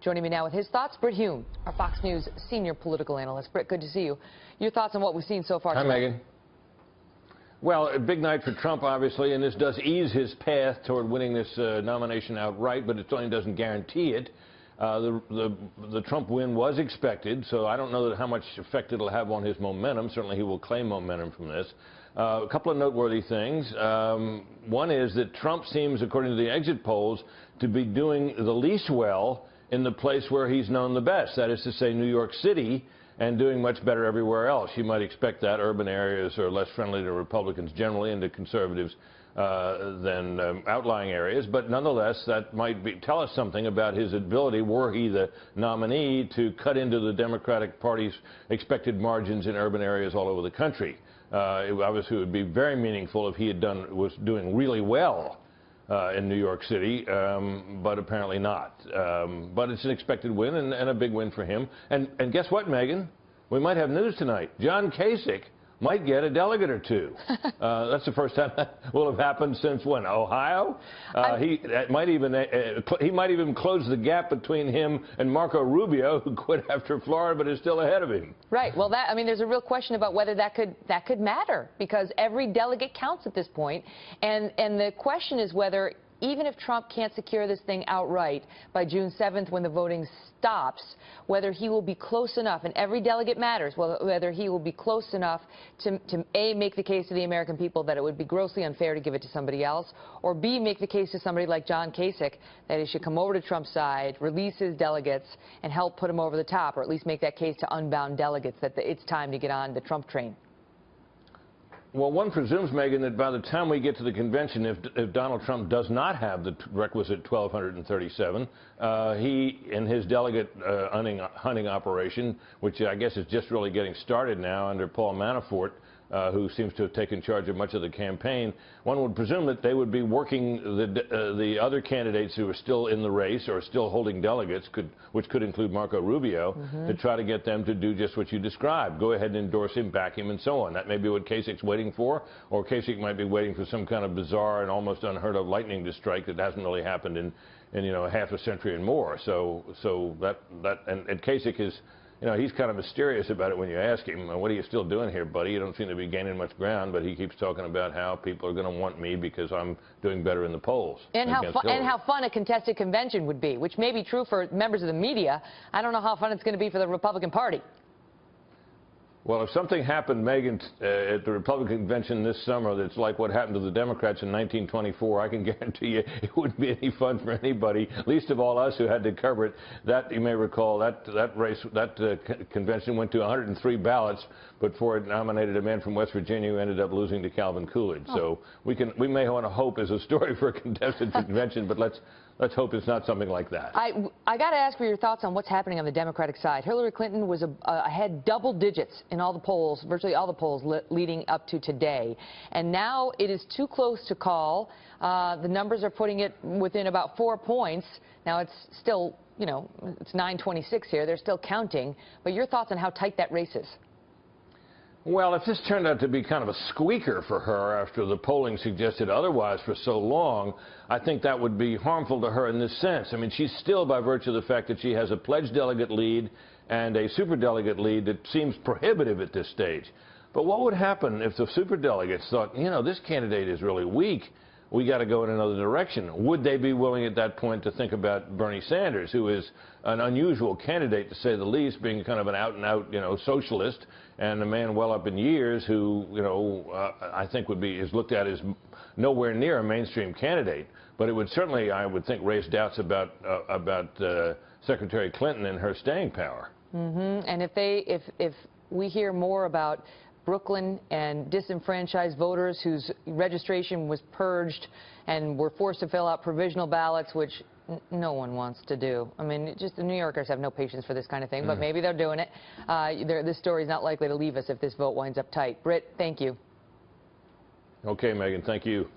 Joining me now with his thoughts, Brit Hume, our Fox News senior political analyst. Brit, good to see you. Your thoughts on what we've seen so far Hi, tonight? Megan. Well, a big night for Trump, obviously, and this does ease his path toward winning this nomination outright, but it certainly doesn't guarantee it. The Trump win was expected, so I don't know how much effect it'll have on his momentum. Certainly he will claim momentum from this. A couple of noteworthy things. One is that Trump seems, according to the exit polls, to be doing the least well in the place where he's known the best, that is to say New York City, and doing much better everywhere else. You might expect that. Urban areas are less friendly to Republicans generally and to conservatives than outlying areas, but nonetheless that might tell us something about his ability, were he the nominee, to cut into the Democratic Party's expected margins in urban areas all over the country. It obviously would be very meaningful if he was doing really well in New York City, but apparently not. But it's an expected win and a big win for him. And guess what, Megan? We might have news tonight. John Kasich might get a delegate or two. That's the first time that will have happened since when? Ohio? He might even close the gap between him and Marco Rubio, who quit after Florida but is still ahead of him. Right. Well, I mean, there's a real question about whether that could matter, because every delegate counts at this point, and the question is whether, even if Trump can't secure this thing outright by June 7th when the voting stops, whether he will be close enough, and every delegate matters, whether he will be close enough to A, make the case to the American people that it would be grossly unfair to give it to somebody else, or B, make the case to somebody like John Kasich that he should come over to Trump's side, release his delegates, and help put him over the top, or at least make that case to unbound delegates that it's time to get on the Trump train. Well, one presumes, Megan, that by the time we get to the convention, if Donald Trump does not have the requisite 1,237, he, in his delegate hunting operation, which I guess is just really getting started now under Paul Manafort, who seems to have taken charge of much of the campaign, one would presume that they would be working the other candidates who are still in the race or still holding delegates, which could include Marco Rubio, to try to get them to do just what you described. Go ahead and endorse him, back him, and so on. That may be what Kasich's waiting for, or Kasich might be waiting for some kind of bizarre and almost unheard of lightning to strike that hasn't really happened in half a century and more. So and Kasich is, he's kind of mysterious about it when you ask him, what are you still doing here, buddy? You don't seem to be gaining much ground, but he keeps talking about how people are going to want me because I'm doing better in the polls. And how fun a contested convention would be, which may be true for members of the media. I don't know how fun it's going to be for the Republican Party. Well, if something happened, Megan, at the Republican convention this summer that's like what happened to the Democrats in 1924, I can guarantee you it wouldn't be any fun for anybody, least of all us who had to cover it. That, you may recall, that convention went to 103 ballots, but before it nominated a man from West Virginia who ended up losing to Calvin Coolidge. So we may want to hope as a story for a contested convention, but let's hope it's not something like that. I got to ask for your thoughts on what's happening on the Democratic side. Hillary Clinton was ahead double digits in all the polls, virtually all the polls leading up to today. And now it is too close to call. The numbers are putting it within about 4 points. Now it's still, it's 9:26 here. They're still counting. But your thoughts on how tight that race is? Well, if this turned out to be kind of a squeaker for her after the polling suggested otherwise for so long, I think that would be harmful to her in this sense. I mean, she's still, by virtue of the fact that she has a pledged delegate lead and a superdelegate lead that seems prohibitive at this stage. But what would happen if the superdelegates thought, this candidate is really weak, we got to go in another direction? Would they be willing at that point to think about Bernie Sanders, who is an unusual candidate, to say the least, being kind of an out-and-out, socialist, and a man well up in years who, I think is looked at as nowhere near a mainstream candidate. But it would certainly, I would think, raise doubts about Secretary Clinton and her staying power. And if we hear more about Brooklyn and disenfranchised voters whose registration was purged and were forced to fill out provisional ballots, which no one wants to do. I mean, just the New Yorkers have no patience for this kind of thing, but maybe they're doing it. This story is not likely to leave us if this vote winds up tight. Britt, thank you. Okay, Megan, thank you.